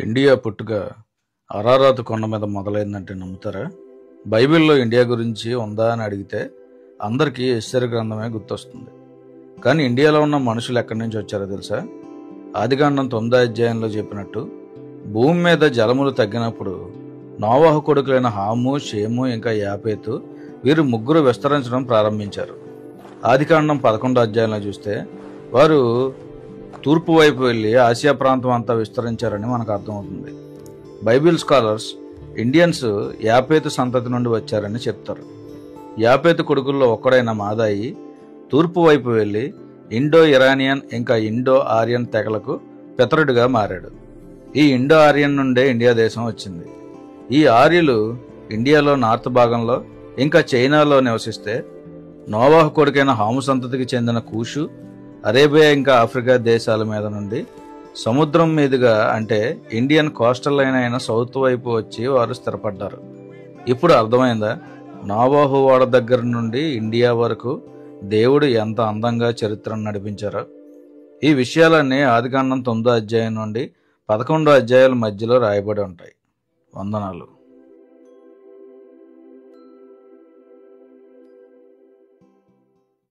India పుట్టుక Ararat కొండ మీద మొదలైందంటే నమ్ముతారా? బైబిల్లో ఇండియా గురించి ఉందా అని అడిగితే అందరికీ ఎస్తేరు గ్రంథమే గుర్తొస్తుంది. కానీ ఇండియాలో ఉన్న మనుషులు ఎక్కడి నుంచి వచ్చారో తెలుసా? ఆదికాండం 9వ అధ్యాయంలో చెప్పినట్టు భూమి మీద జలములు తగ్గినప్పుడు నోవహు కొడుకులైన హాము, షేము ఇంకా యాపేతు వీరు ముగ్గురు విస్తరించడం ప్రారంభించారు. ఆదికాండం 11వ అధ్యాయంలో చూస్తే వారు తూర్పు వైపు వెళ్ళి ఆసియా ప్రాంతం అంతా విస్తరించారని మనకు అర్థమవుతుంది. బైబిల్ స్కాలర్స్ ఇండియన్స్ యాపేతు సంతతి నుండి వచ్చారని చెప్తారు. యాపేతు కొడుకుల్లో ఒక్కడైన మాదాయి తూర్పు వైపు వెళ్ళి ఇండో ఇరానియన్ ఇంకా ఇండో ఆరియన్ తెగలకు పితరుడిగా మారాడు. ఈ ఇండో ఆరియన్ నుండే ఇండియా దేశం వచ్చింది. ఈ ఆర్యులు ఇండియాలో నార్త్ భాగంలో ఇంకా చైనాలో నివసిస్తే నోవాహు కొడుకైన హాము సంతతికి చెందిన కూషు, అరేబియా ఇంకా ఆఫ్రికా దేశాల మీద నుండి సముద్రం మీదుగా అంటే ఇండియన్ కోస్టల్ లైన్ అయిన సౌత్ వైపు వచ్చి వారు స్థిరపడ్డారు. ఇప్పుడు అర్థమైందా నోవాహు వాడ దగ్గర నుండి ఇండియా వరకు దేవుడు ఎంత అందంగా చరిత్రను నడిపించారో? ఈ విషయాలన్నీ ఆదికాండం 9వ అధ్యాయం నుండి 11వ అధ్యాయాల మధ్యలో రాయబడి ఉంటాయి. వందనాలు.